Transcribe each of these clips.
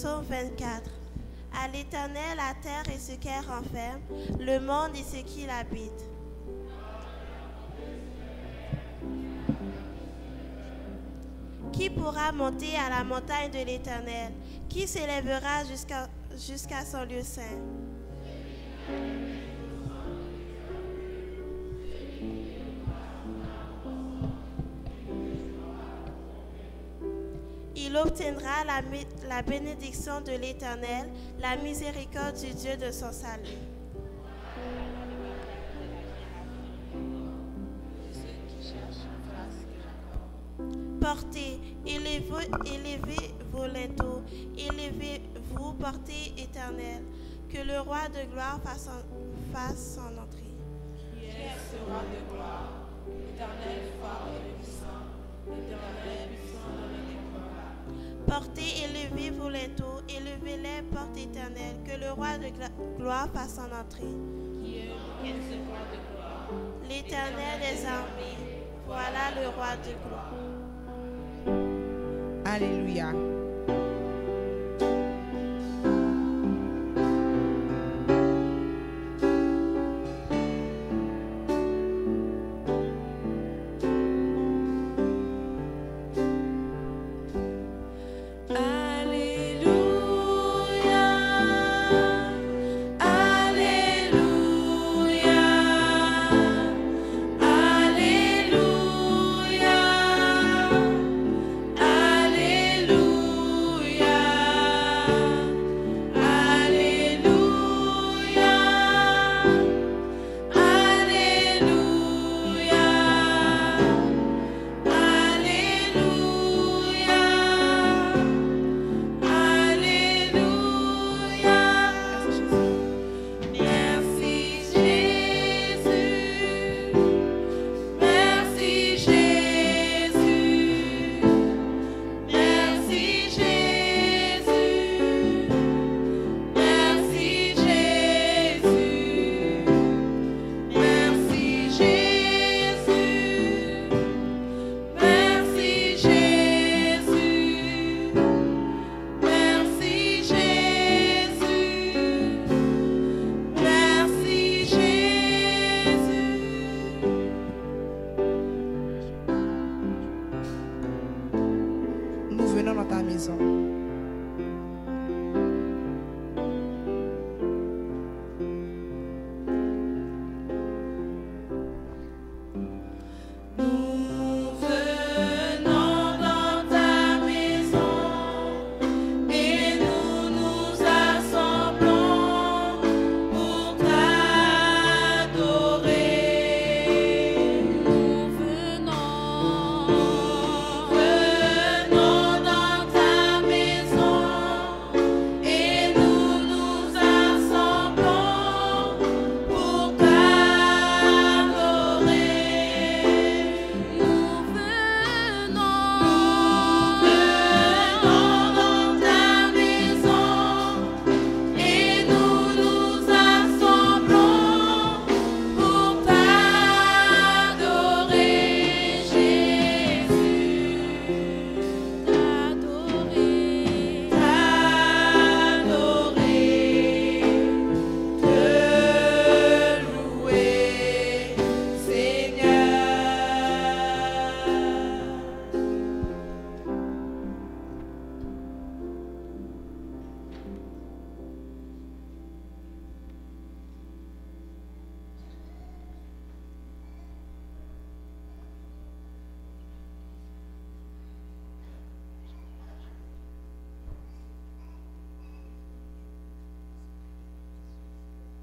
Psaume 24. À l'Éternel la terre et ce qu'elle renferme, le monde et ce qui l'habite. Qui pourra monter à la montagne de l'Éternel? Qui s'élèvera jusqu'à son lieu saint? Il obtiendra la bénédiction de l'Éternel, la miséricorde du Dieu de son salut. Portez, élevez vos linteaux, élevez-vous, portez éternel, que le roi de gloire fasse son entrée. Qui est ce roi de gloire, l'Éternel fort et puissant, l'Éternel puissant dans les combats. Portez, élevez vos linteaux, élevez-les, porte éternelle, que le roi de gloire fasse son entrée. Qui est ce roi de gloire, L'Éternel des armées, voilà le roi de gloire. Alléluia.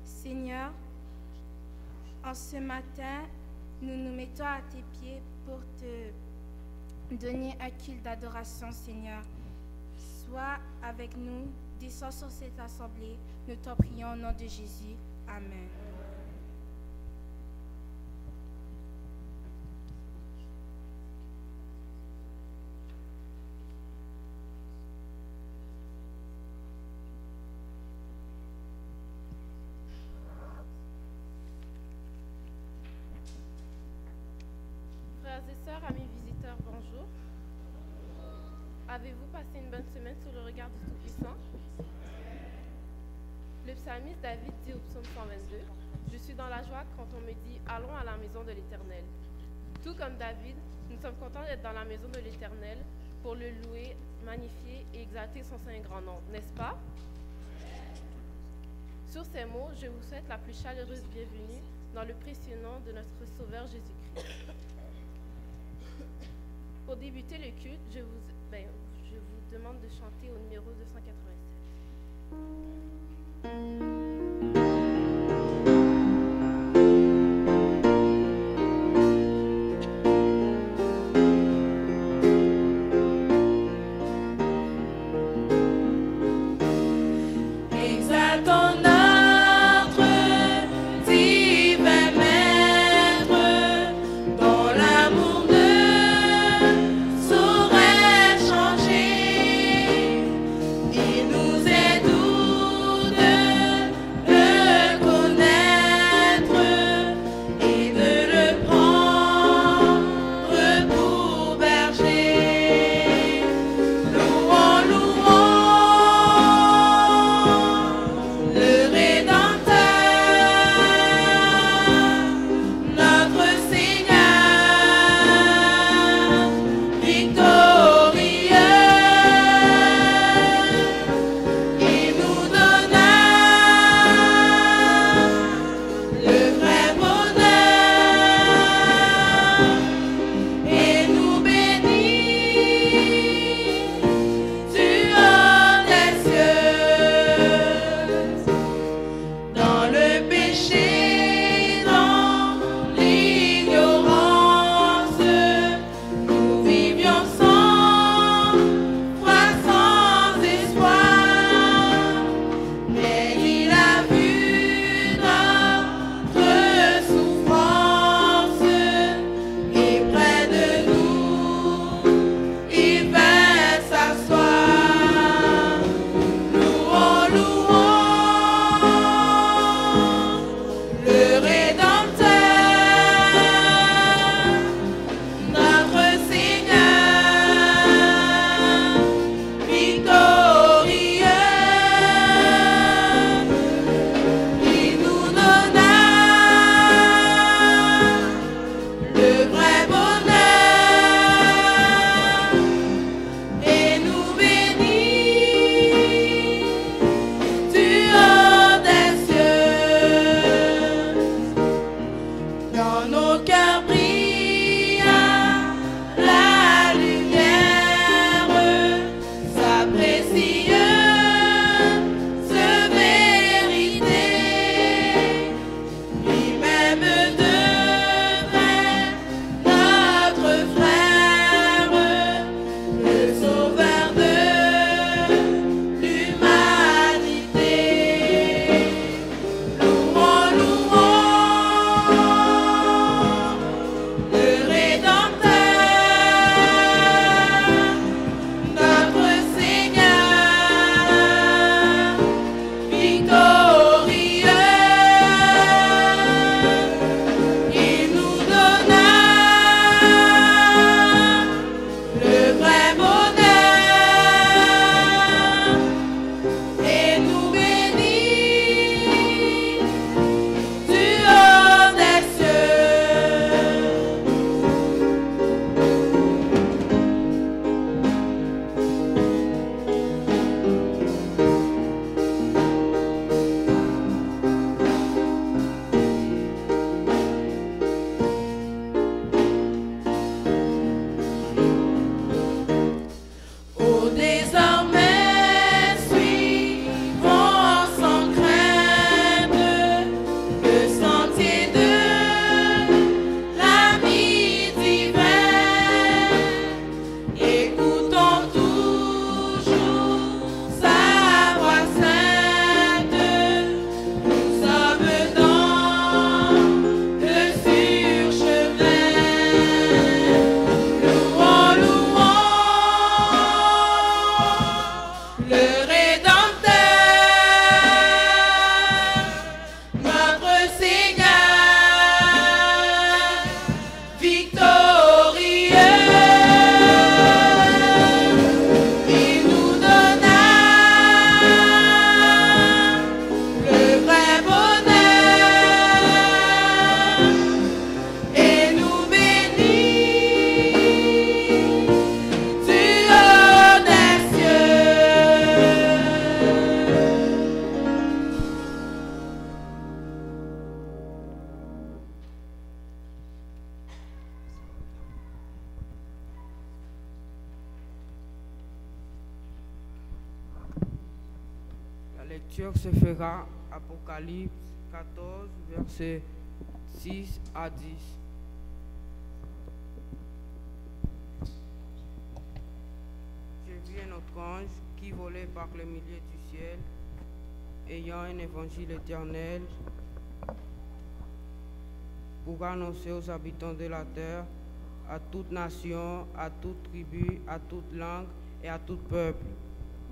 Seigneur, en ce matin, nous nous mettons à tes pieds pour te donner un culte d'adoration, Seigneur. Sois avec nous, descends sur cette assemblée. Nous t'en prions au nom de Jésus. Amen. Frères et sœurs, amis visiteurs, bonjour. Avez-vous passé une bonne semaine sous le regard du Tout-Puissant? Le psalmiste David dit au psaume 122, « Je suis dans la joie quand on me dit « Allons à la maison de l'Éternel ». Tout comme David, nous sommes contents d'être dans la maison de l'Éternel pour le louer, magnifier et exalter son saint et grand nom, n'est-ce pas? Sur ces mots, je vous souhaite la plus chaleureuse bienvenue dans le précieux nom de notre Sauveur Jésus-Christ. Pour débuter le culte, je vous demande de chanter au numéro 287. Nous est doux de lecture se fera Apocalypse 14, versets 6 à 10. J'ai vu un autre ange qui volait par le milieu du ciel, ayant un évangile éternel pour annoncer aux habitants de la terre, à toute nation, à toute tribu, à toute langue et à tout peuple.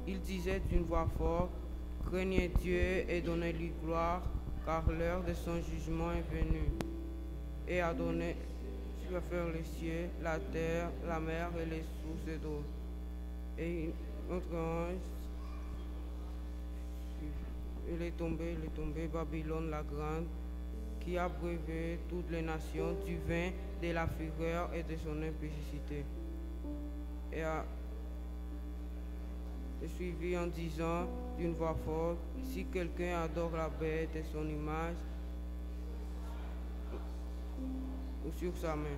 Il disait d'une voix forte, « Craignez Dieu et donnez-lui gloire, car l'heure de son jugement est venue. Et a donné sur faire les cieux, la terre, la mer et les sources d'eau. » Et notre ange, il est tombé, Babylone la grande, qui a brevé toutes les nations du vin de la fureur et de son impétuosité. Et a suivi en disant d'une voix forte, si quelqu'un adore la bête et son image, ou sur sa main.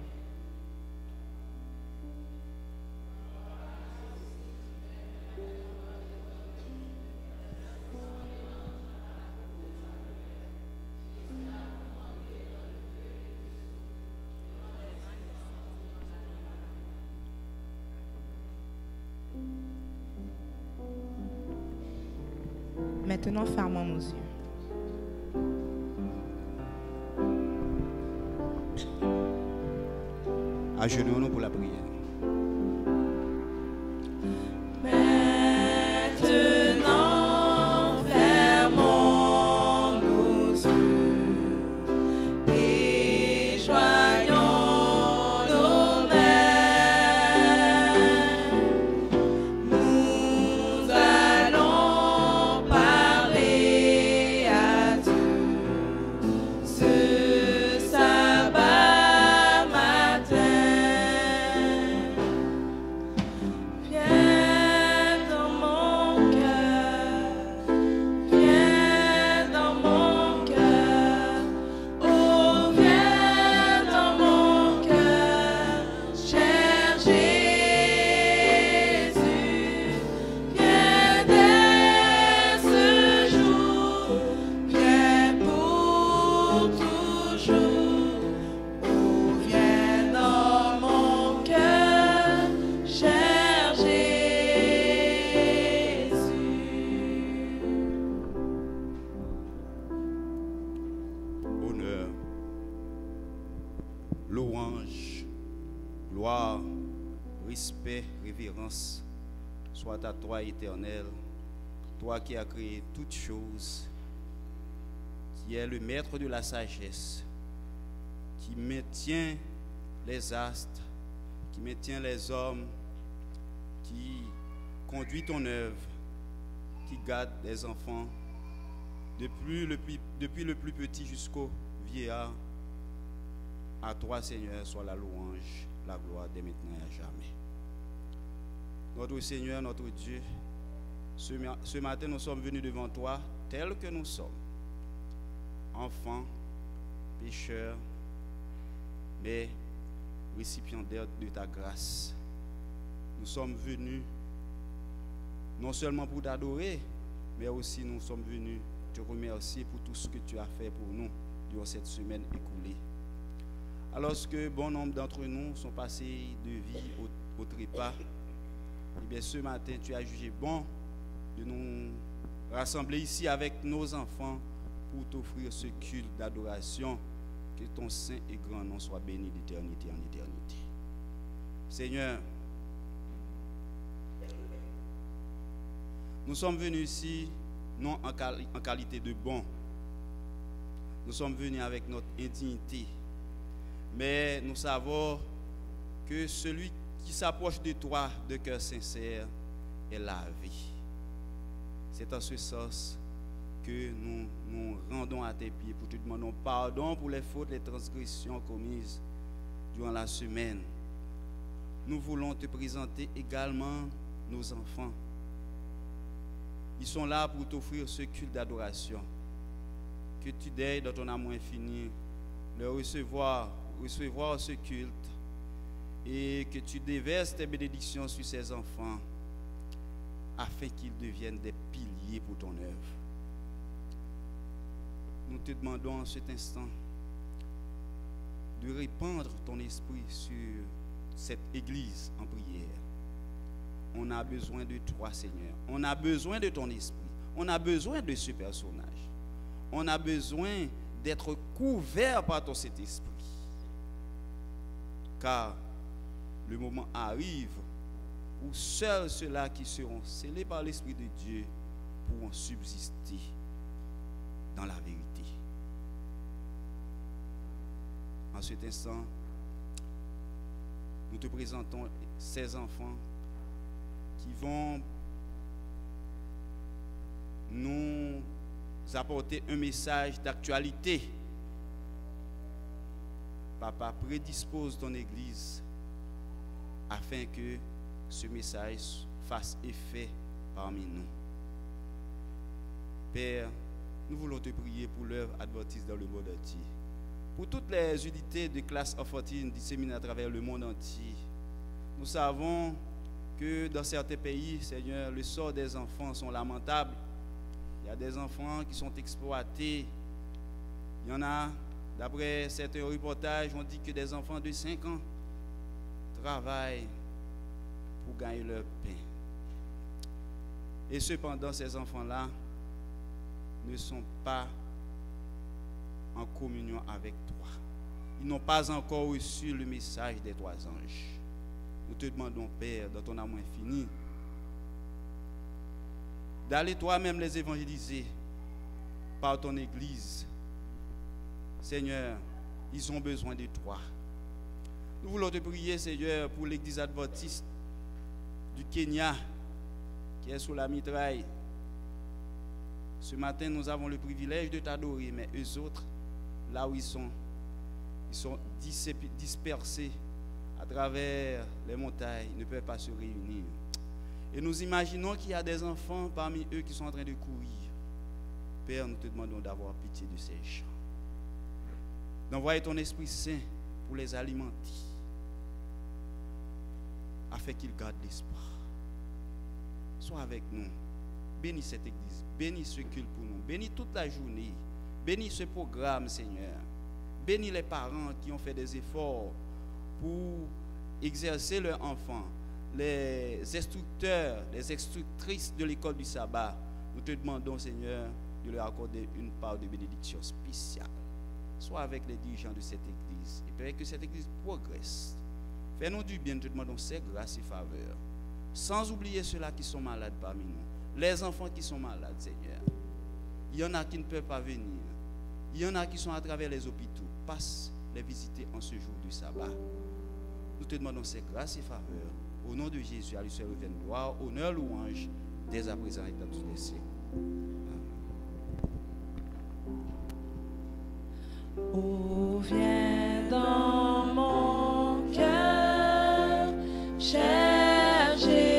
Maintenant, fermons nos yeux. Agenouillons-nous pour la prière. Maintenant, fermons nos yeux et joignons nos mains. Nous allons parler à Dieu ce sabbat matin. Viens dans mon cœur, viens dans mon cœur, oh viens dans mon cœur, cher Jésus, viens dès ce jour, viens pour toujours, oh viens dans mon cœur, cher Jésus. Honneur, louange, gloire, respect, révérence soit à toi, Éternel, toi qui as créé toutes choses, qui es le maître de la sagesse, qui maintient les astres, qui maintient les hommes, qui conduit ton œuvre, qui garde les enfants, depuis le plus petit jusqu'au vieillard. À toi, Seigneur, soit la louange, la gloire dès maintenant et à jamais. Notre Seigneur, notre Dieu, ce matin, nous sommes venus devant toi tels que nous sommes, enfants, pécheurs, mais récipiendaires de ta grâce. Nous sommes venus non seulement pour t'adorer, mais aussi nous sommes venus te remercier pour tout ce que tu as fait pour nous durant cette semaine écoulée. Alors que bon nombre d'entre nous sont passés de vie au trépas, eh bien ce matin tu as jugé bon de nous rassembler ici avec nos enfants pour t'offrir ce culte d'adoration. Que ton saint et grand nom soit béni d'éternité en éternité. Seigneur, nous sommes venus ici non en qualité de bons. Nous sommes venus avec notre indignité. Mais nous savons que celui qui s'approche de toi de cœur sincère est la vie. C'est en ce sens que nous nous rendons à tes pieds pour te demander pardon pour les fautes, les transgressions commises durant la semaine. Nous voulons te présenter également nos enfants. Ils sont là pour t'offrir ce culte d'adoration. Que tu daignes dans ton amour infini leur recevoir ce culte et que tu déverses tes bénédictions sur ces enfants afin qu'ils deviennent des piliers pour ton œuvre. nous te demandons en cet instant de répandre ton esprit sur cette église en prière. On a besoin de toi, Seigneur. On a besoin de ton esprit. On a besoin de ce personnage. On a besoin d'être couvert par ton Saint-Esprit. Car le moment arrive où seuls ceux-là qui seront scellés par l'Esprit de Dieu pourront subsister dans la vérité. En cet instant, nous te présentons ces enfants qui vont nous apporter un message d'actualité. Papa, prédispose ton Église afin que ce message fasse effet parmi nous. Père, nous voulons te prier pour l'œuvre adventiste dans le monde entier. Pour toutes les unités de classe enfantine disséminées à travers le monde entier. Nous savons que dans certains pays, Seigneur, le sort des enfants sont lamentables. Il y a des enfants qui sont exploités. Il y en a, d'après certains reportages, on dit que des enfants de 5 ans travaillent pour gagner leur pain. Et cependant, ces enfants-là ne sont pas en communion avec toi. Ils n'ont pas encore reçu le message des 3 anges. Nous te demandons, Père, dans ton amour infini, d'aller toi-même les évangéliser par ton Église. Seigneur, ils ont besoin de toi. Nous voulons te prier, Seigneur, pour l'Église adventiste du Kenya, qui est sous la mitraille. Ce matin, nous avons le privilège de t'adorer, mais eux autres, là où ils sont dispersés à travers les montagnes, ne peuvent pas se réunir. Et nous imaginons qu'il y a des enfants parmi eux qui sont en train de courir. Père, nous te demandons d'avoir pitié de ces gens. D'envoyer ton Esprit Saint pour les alimenter, afin qu'ils gardent l'espoir. Sois avec nous. Bénis cette église. Bénis ce culte pour nous. Bénis toute la journée. Bénis ce programme, Seigneur. Bénis les parents qui ont fait des efforts pour exercer leurs enfants. Les instructeurs, les instructrices de l'école du sabbat. Nous te demandons, Seigneur, de leur accorder une part de bénédiction spéciale. Sois avec les dirigeants de cette église. Et Père, que cette église progresse. Fais-nous du bien, nous te demandons ces grâces et faveurs. Sans oublier ceux-là qui sont malades parmi nous. Les enfants qui sont malades, Seigneur. Il y en a qui ne peuvent pas venir. Il y en a qui sont à travers les hôpitaux. Passe les visiter en ce jour du sabbat. Nous te demandons ces grâces et faveurs. Au nom de Jésus, à lui seul revienne gloire, honneur, louange, dès à présent et dans tous les siècles. Oh, viens dans mon cœur, cher Jésus.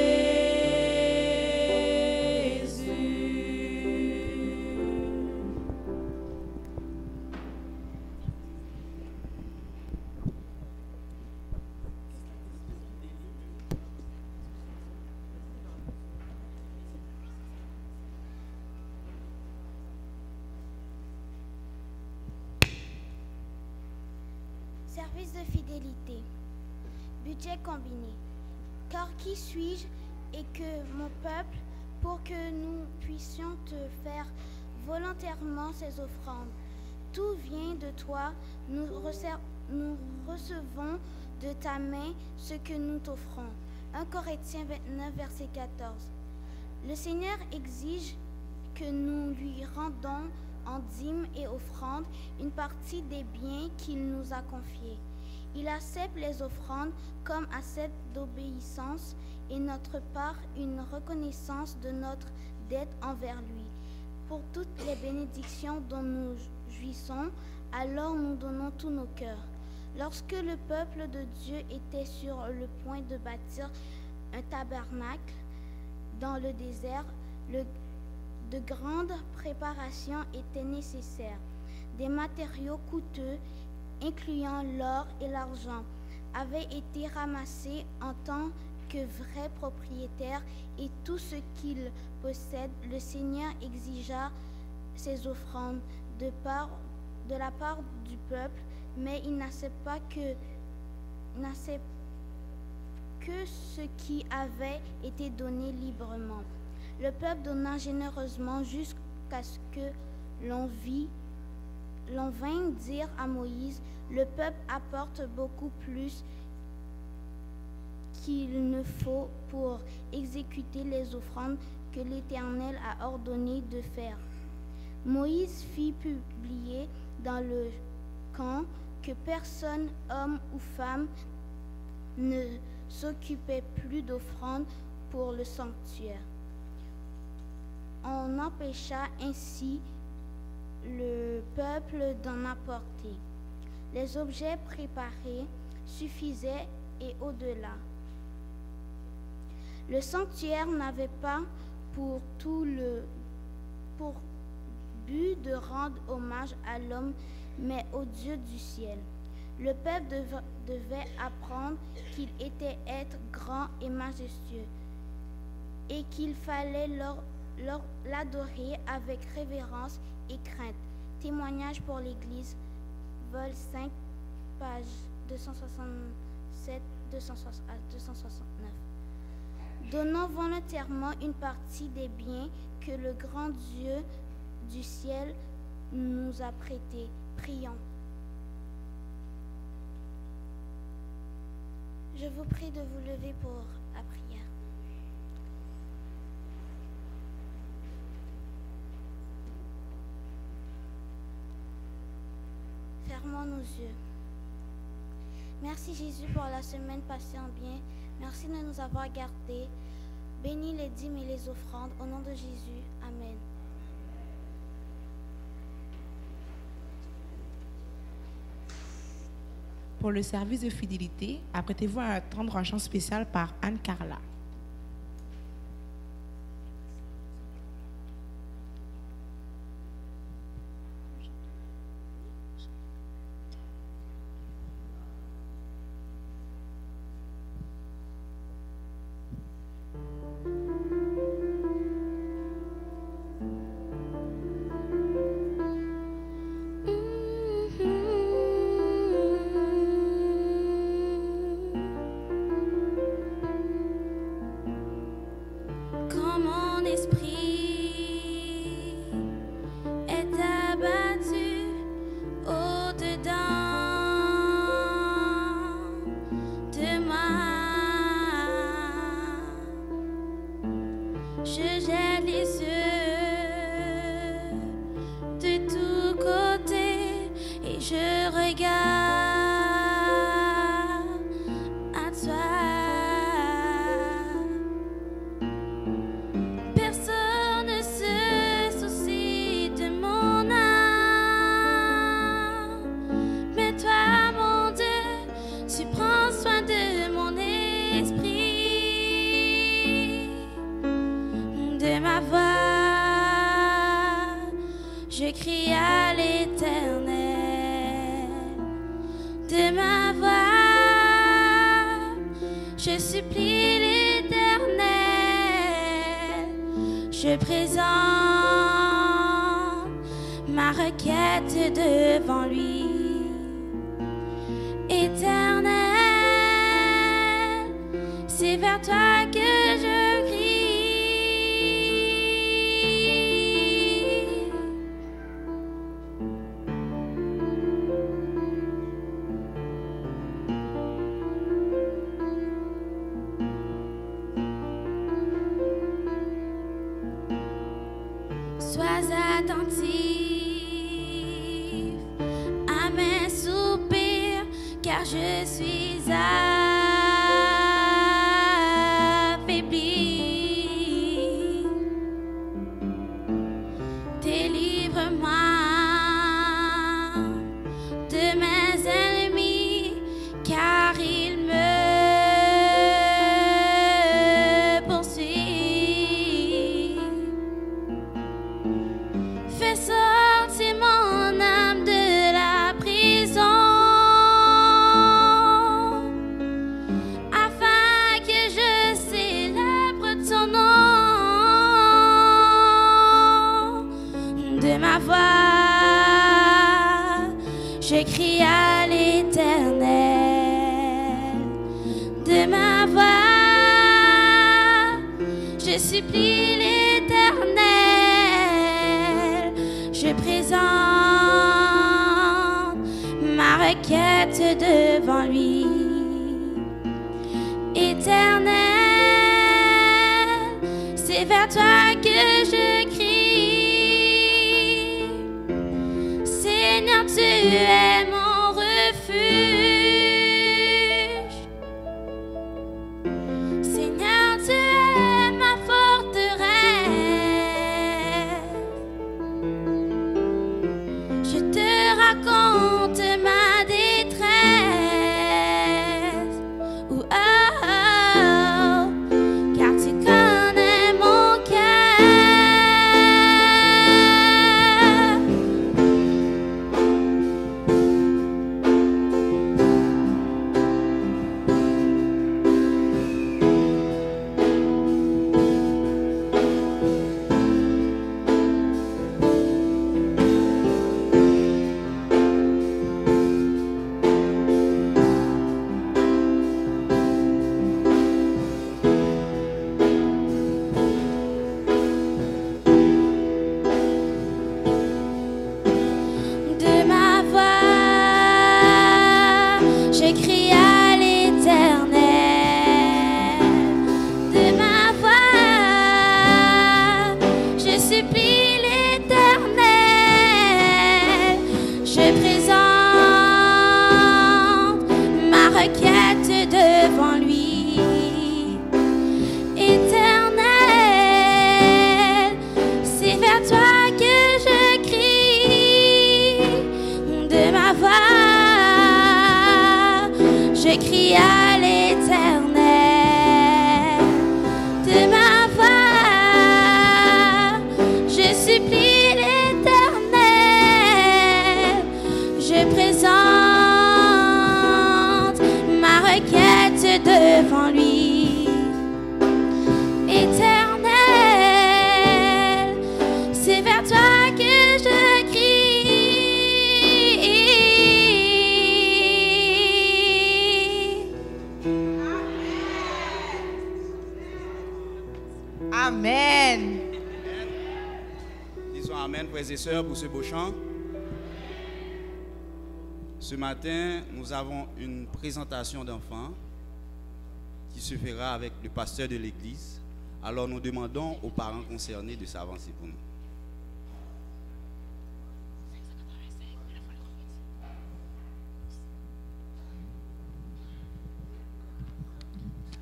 Service de fidélité. Budget combiné. Car qui suis-je et que mon peuple pour que nous puissions te faire volontairement ces offrandes? Tout vient de toi, nous recevons de ta main ce que nous t'offrons. 1 Corinthiens 29, verset 14. Le Seigneur exige que nous lui rendons en dîmes et offrandes une partie des biens qu'il nous a confiés. Il accepte les offrandes comme acte d'obéissance et notre part une reconnaissance de notre dette envers lui. Pour toutes les bénédictions dont nous jouissons, alors nous donnons tous nos cœurs. Lorsque le peuple de Dieu était sur le point de bâtir un tabernacle dans le désert, de grandes préparations étaient nécessaires. Des matériaux coûteux, incluant l'or et l'argent, avaient été ramassés en tant que vrais propriétaires et tout ce qu'ils possèdent. Le Seigneur exigea ces offrandes de la part du peuple, mais il n'accepte pas que ce qui avait été donné librement. Le peuple donna généreusement jusqu'à ce que l'on vint dire à Moïse, le peuple apporte beaucoup plus qu'il ne faut pour exécuter les offrandes que l'Éternel a ordonné de faire. Moïse fit publier dans le camp que personne, homme ou femme, ne s'occupait plus d'offrandes pour le sanctuaire. On empêcha ainsi le peuple d'en apporter. Les objets préparés suffisaient et au-delà. Le sanctuaire n'avait pas pour but de rendre hommage à l'homme, mais au Dieu du ciel. Le peuple devait apprendre qu'il était être grand et majestueux et qu'il fallait l'adorer avec révérence et crainte. Témoignage pour l'Église, vol 5, page 267 à 269. Donnons volontairement une partie des biens que le grand Dieu du ciel nous a prêtés. Prions. Je vous prie de vous lever pour la prière. Fermons nos yeux. Merci Jésus pour la semaine passée en bien. Merci de nous avoir gardés. Bénis les dîmes et les offrandes. Au nom de Jésus. Amen. Pour le service de fidélité, apprêtez-vous à attendre un chant spécial par Anne Carla. Je présente ma requête devant lui. Éternel, c'est vers toi que je crie. Sois attentif à mes soupirs, car je suis affaibli. Délivre-moi de mes ennemis, car ils me poursuivent. Fais sortir mon âme de la prison je crie à l'Éternel. De ma voix, je supplie l'Éternel. Je présente ma requête devant lui. Éternel, c'est vers toi que je crie. Seigneur, tu es mon refuge. Seigneur, tu es ma forteresse. Je te raconte ma détresse. Oh, oh, oh, car tu connais mon cœur. De ma voix, je crie à l'Éternel. De ma voix, je supplie l'Éternel. Je présente ma requête devant lui. Éternel, c'est vers toi que je crie. De ma voix, je crie à l'Éternel. De ma voix, je supplie l'Éternel. Je présente ma requête devant lui. Éternel, c'est vers toi que je crie. Amen. Disons Amen, frères et sœurs, pour ce beau chant. Ce matin, nous avons une présentation d'enfants qui se fera avec le pasteur de l'église. Alors nous demandons aux parents concernés de s'avancer pour nous.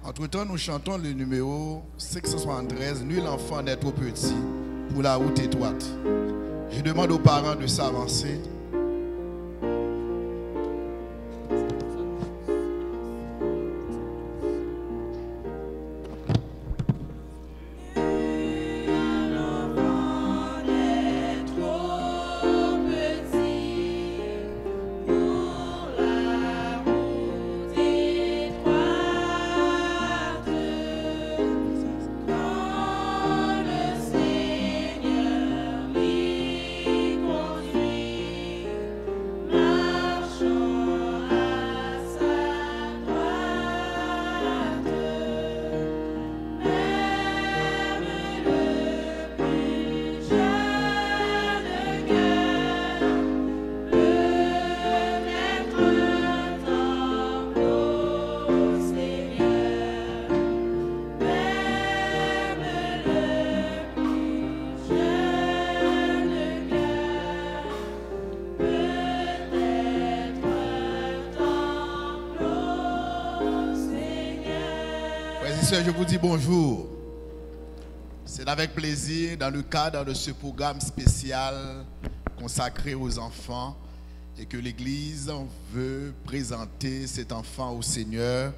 Entre-temps, nous chantons le numéro 673, Nul enfant n'est trop petit pour la route étroite. Je demande aux parents de s'avancer. Je vous dis bonjour. C'est avec plaisir dans le cadre de ce programme spécial consacré aux enfants et que l'Église veut présenter cet enfant au Seigneur.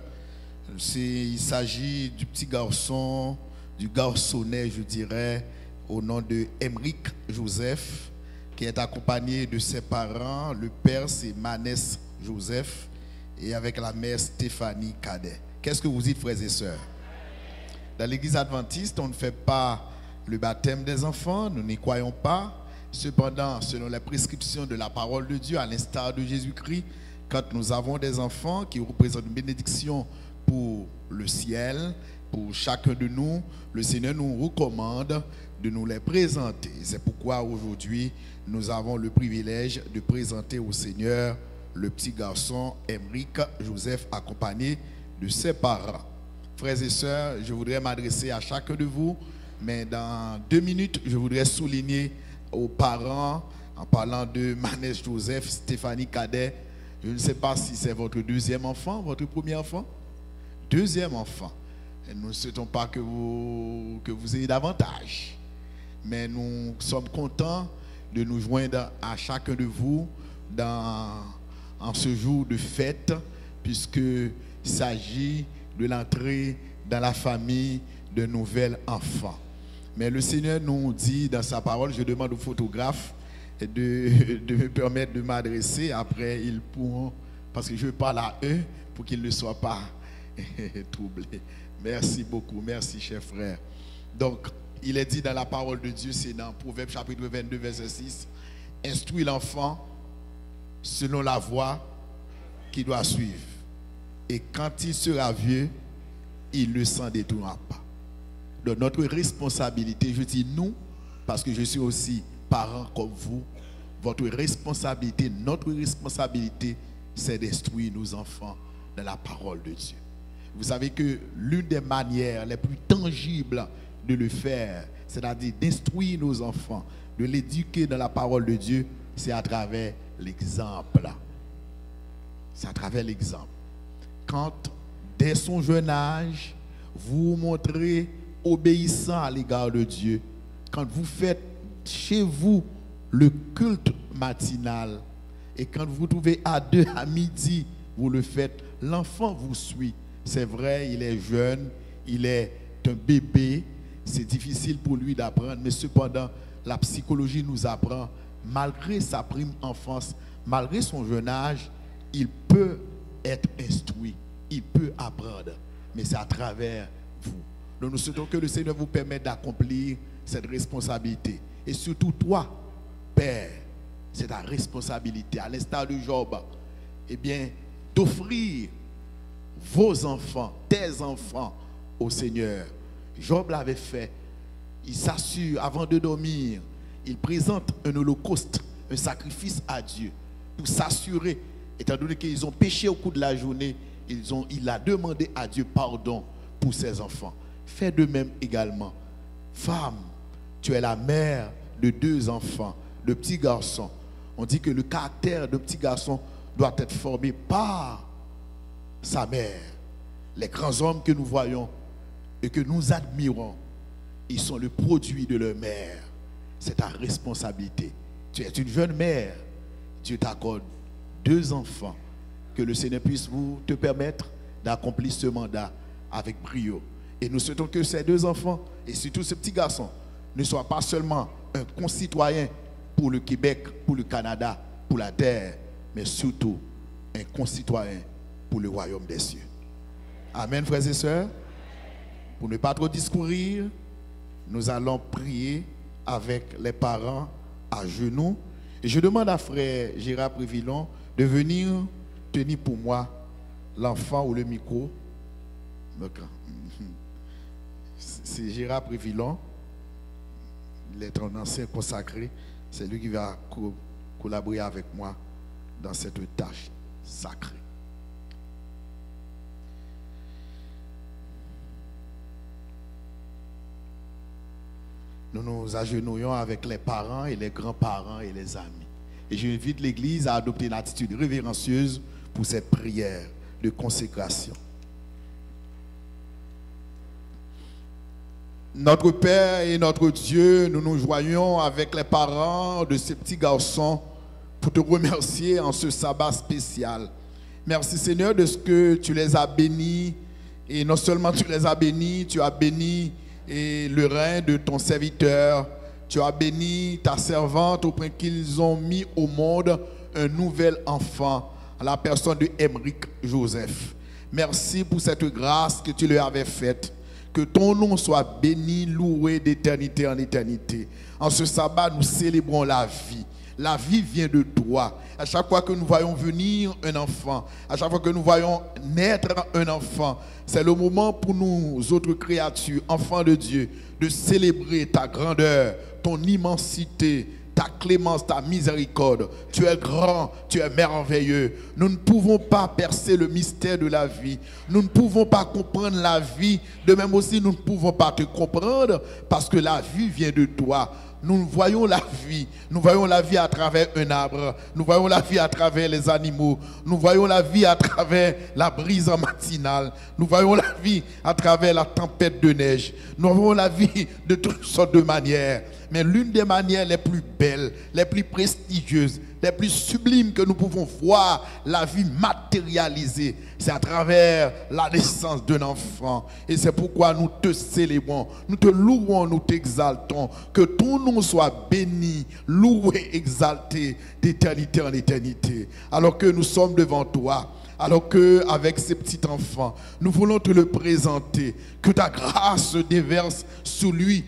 Il s'agit du petit garçon, du garçonnet, je dirais, au nom de Emeric Joseph, qui est accompagné de ses parents. Le père, c'est Manès Joseph, et avec la mère Stéphanie Cadet. Qu'est-ce que vous dites, frères et sœurs? Dans l'église adventiste, on ne fait pas le baptême des enfants, nous n'y croyons pas. Cependant, selon les prescriptions de la parole de Dieu, à l'instar de Jésus-Christ, quand nous avons des enfants qui représentent une bénédiction pour le ciel, pour chacun de nous, le Seigneur nous recommande de nous les présenter. C'est pourquoi aujourd'hui, nous avons le privilège de présenter au Seigneur le petit garçon Emeric Joseph, accompagné de ses parents. Frères et sœurs, je voudrais m'adresser à chacun de vous, mais dans 2 minutes, je voudrais souligner aux parents, en parlant de Manès Joseph, Stéphanie Cadet. Je ne sais pas si c'est votre deuxième enfant, votre premier enfant. Deuxième enfant. Et nous ne souhaitons pas que vous ayez davantage. Mais nous sommes contents de nous joindre à chacun de vous en ce jour de fête, puisqu'il s'agit de l'entrée dans la famille de nouvel enfant. Mais le Seigneur nous dit dans sa parole, je demande aux photographes de me permettre de m'adresser. Après, ils pourront, parce que je parle à eux pour qu'ils ne soient pas troublés. Merci beaucoup, merci cher frère. Donc, il est dit dans la parole de Dieu, c'est dans Proverbe chapitre 22, verset 6, instruis l'enfant selon la voie qu'il doit suivre. Et quand il sera vieux, il ne s'en détournera pas. Donc notre responsabilité, je dis nous, parce que je suis aussi parent comme vous, votre responsabilité, notre responsabilité, c'est d'instruire nos enfants dans la parole de Dieu. Vous savez que l'une des manières les plus tangibles de le faire, c'est-à-dire d'instruire nos enfants, de l'éduquer dans la parole de Dieu, c'est à travers l'exemple. C'est à travers l'exemple. Quand, dès son jeune âge, vous montrez obéissant à l'égard de Dieu, quand vous faites chez vous le culte matinal, et quand vous vous trouvez à 2 à midi, vous le faites, l'enfant vous suit. C'est vrai, il est jeune, il est un bébé, c'est difficile pour lui d'apprendre, mais cependant, la psychologie nous apprend, malgré sa prime enfance, malgré son jeune âge, il peut être instruit, il peut apprendre, mais c'est à travers vous. Donc nous souhaitons que le Seigneur vous permette d'accomplir cette responsabilité. Et surtout toi, Père, c'est ta responsabilité, à l'instar de Job, eh bien, d'offrir vos enfants, tes enfants au Seigneur. Job l'avait fait. Il s'assure, avant de dormir, il présente un holocauste, un sacrifice à Dieu, pour s'assurer, étant donné qu'ils ont péché au cours de la journée, il a demandé à Dieu pardon pour ses enfants. Fais de même également. Femme, tu es la mère de 2 enfants, de petits garçons. On dit que le caractère d'un petit garçon doit être formé par sa mère. Les grands hommes que nous voyons et que nous admirons, ils sont le produit de leur mère. C'est ta responsabilité. Tu es une jeune mère. Dieu t'accorde 2 enfants. Que le Seigneur puisse te permettre d'accomplir ce mandat avec brio. Et nous souhaitons que ces 2 enfants, et surtout ce petit garçon, ne soient pas seulement un concitoyen pour le Québec, pour le Canada, pour la terre, mais surtout un concitoyen pour le royaume des cieux. Amen, frères et sœurs. Pour ne pas trop discourir, nous allons prier avec les parents à genoux. Et je demande à frère Gérard Prévillon de venir tenir pour moi l'enfant ou le micro. C'est Gérard Prévillon, il est un ancien consacré, c'est lui qui va collaborer avec moi dans cette tâche sacrée. Nous nous agenouillons avec les parents et les grands-parents et les amis. Et j'invite l'Église à adopter une attitude révérencieuse pour cette prière de consécration. Notre Père et notre Dieu, nous nous joignons avec les parents de ces petits garçons pour te remercier en ce sabbat spécial. Merci Seigneur de ce que tu les as bénis. Et non seulement tu les as bénis, tu as béni et le rein de ton serviteur. Tu as béni ta servante au point qu'ils ont mis au monde un nouvel enfant, à la personne de Emeric Joseph. Merci pour cette grâce que tu leur avais faite. Que ton nom soit béni, loué d'éternité en éternité. En ce sabbat, nous célébrons la vie. La vie vient de toi. À chaque fois que nous voyons venir un enfant, à chaque fois que nous voyons naître un enfant, c'est le moment pour nous autres créatures, enfants de Dieu, de célébrer ta grandeur, ton immensité, ta clémence, ta miséricorde. Tu es grand, tu es merveilleux. Nous ne pouvons pas percer le mystère de la vie. Nous ne pouvons pas comprendre la vie. De même aussi, nous ne pouvons pas te comprendre parce que la vie vient de toi. Nous voyons la vie. Nous voyons la vie à travers un arbre. Nous voyons la vie à travers les animaux. Nous voyons la vie à travers la brise matinale. Nous voyons la vie à travers la tempête de neige. Nous voyons la vie de toutes sortes de manières. Mais l'une des manières les plus belles, les plus prestigieuses, les plus sublimes que nous pouvons voir la vie matérialisée, c'est à travers la naissance d'un enfant. Et c'est pourquoi nous te célébrons, nous te louons, nous t'exaltons. Que ton nom soit béni, loué, exalté d'éternité en éternité. Alors que nous sommes devant toi, alors qu'avec ces petits enfants, nous voulons te le présenter. Que ta grâce se déverse sur lui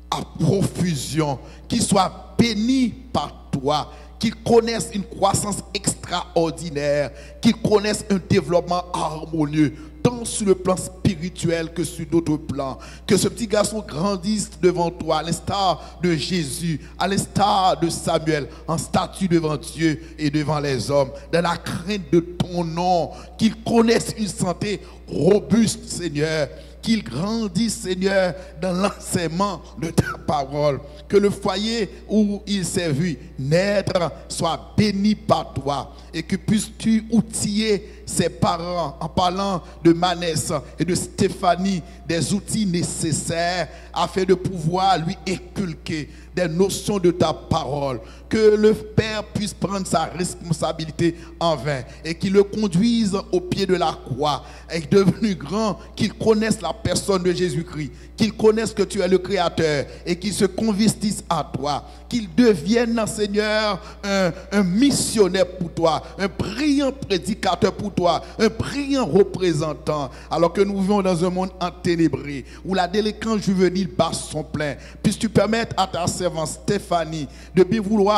à profusion, qu'il soit béni par toi, qu'il connaisse une croissance extraordinaire, qu'il connaisse un développement harmonieux, tant sur le plan spirituel que sur d'autres plans. Que ce petit garçon grandisse devant toi, à l'instar de Jésus, à l'instar de Samuel, en statue devant Dieu et devant les hommes, dans la crainte de ton nom, qu'il connaisse une santé robuste, Seigneur, qu'il grandisse, Seigneur, dans l'enseignement de ta parole. Que le foyer où il s'est vu naître soit béni par toi. Et que puisses-tu outiller ses parents en parlant de Manès et de Stéphanie des outils nécessaires afin de pouvoir lui inculquer des notions de ta parole. Que le Père puisse prendre sa responsabilité en vain et qu'il le conduise au pied de la croix. Et devenu grand, qu'il connaisse la personne de Jésus-Christ, qu'il connaisse que tu es le Créateur et qu'il se convertisse à toi. Qu'il devienne, Seigneur, un missionnaire pour toi, un brillant prédicateur pour toi, un brillant représentant. Alors que nous vivons dans un monde enténébré où la délinquance juvénile bat son plein, puisses-tu permettre à ta servante Stéphanie de bien vouloir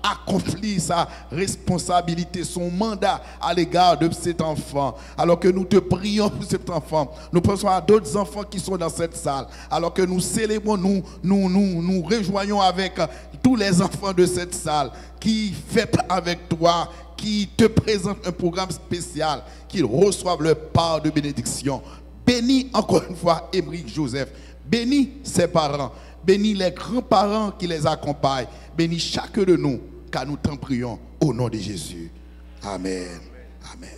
accomplir sa responsabilité, son mandat à l'égard de cet enfant. Alors que nous te prions pour cet enfant, nous pensons à d'autres enfants qui sont dans cette salle. Alors que nous célébrons, nous rejoignons avec tous les enfants de cette salle qui fêtent avec toi, qui te présentent un programme spécial, qu'ils reçoivent leur part de bénédiction. Bénis encore une fois Émeric Joseph, bénis ses parents, bénis les grands-parents qui les accompagnent, bénis chacun de nous, car nous t'en prions au nom de Jésus. Amen. Amen.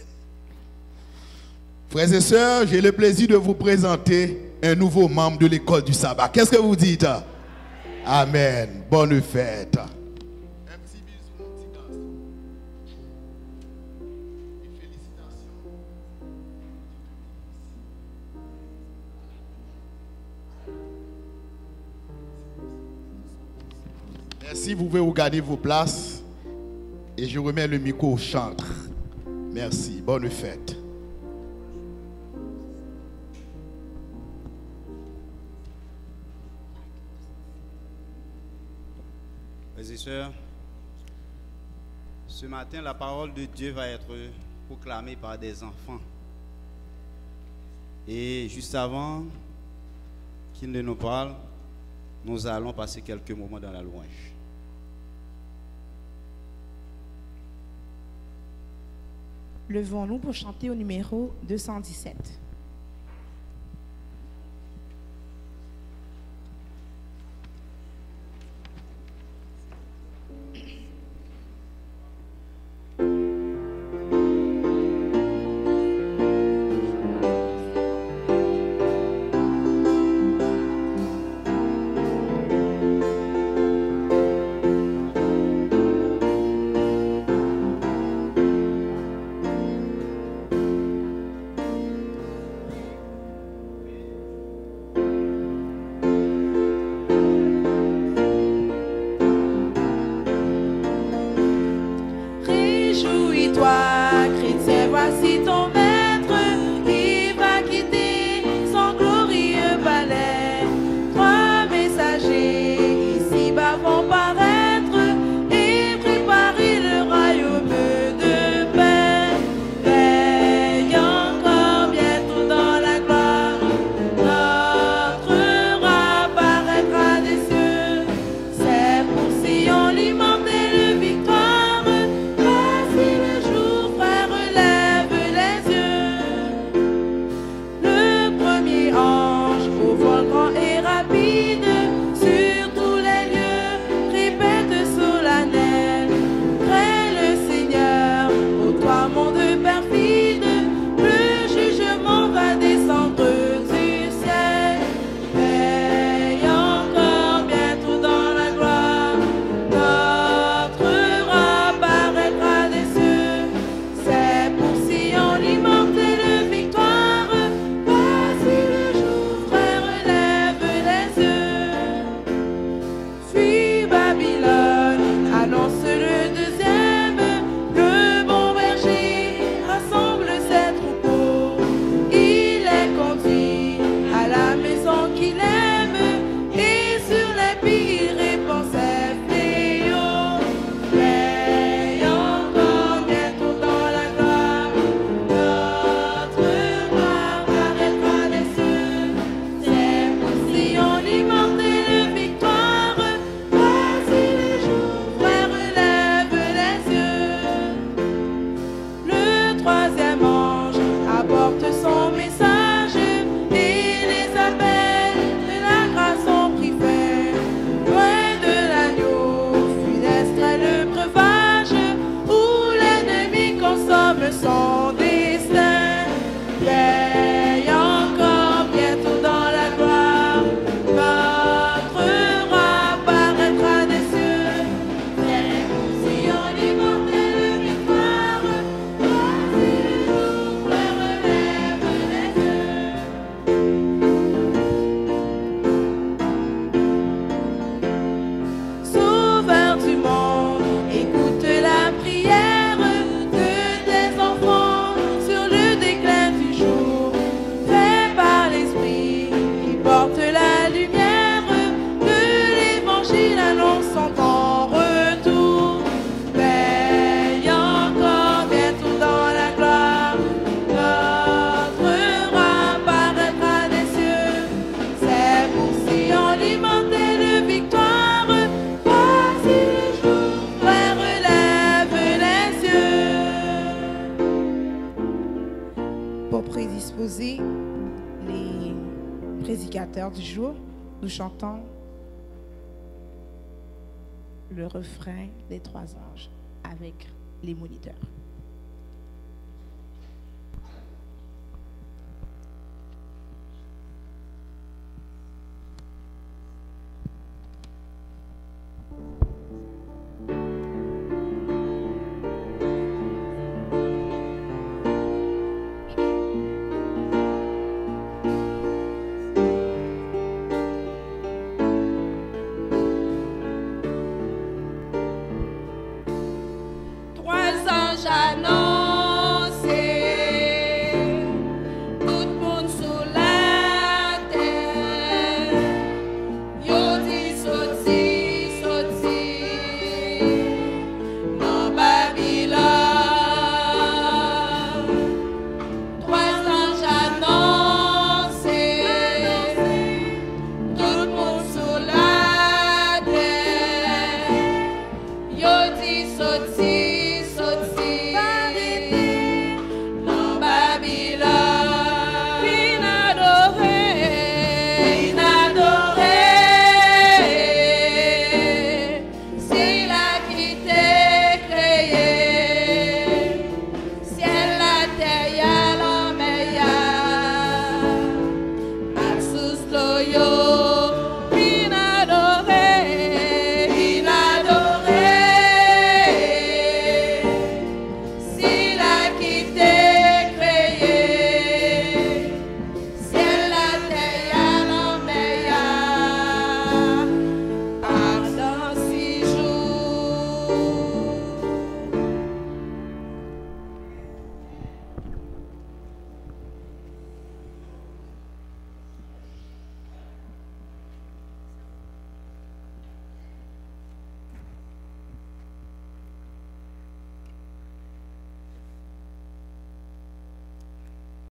Frères et sœurs, j'ai le plaisir de vous présenter un nouveau membre de l'école du sabbat. Qu'est-ce que vous dites? Amen. Bonne fête. Un petit bisou, mon petit garçon. Une félicitation. Merci, vous pouvez regarder vos places. Et je remets le micro au chantre. Merci, bonne fête. Frères et sœurs, ce matin, la parole de Dieu va être proclamée par des enfants. Et juste avant qu'ils ne nous parlent, nous allons passer quelques moments dans la louange. Levons-nous pour chanter au numéro 217. Chrétien, voici ton maître, il va quitter sans gloire. disposer les prédicateurs du jour, nous chantons le refrain des 3 anges avec les moniteurs.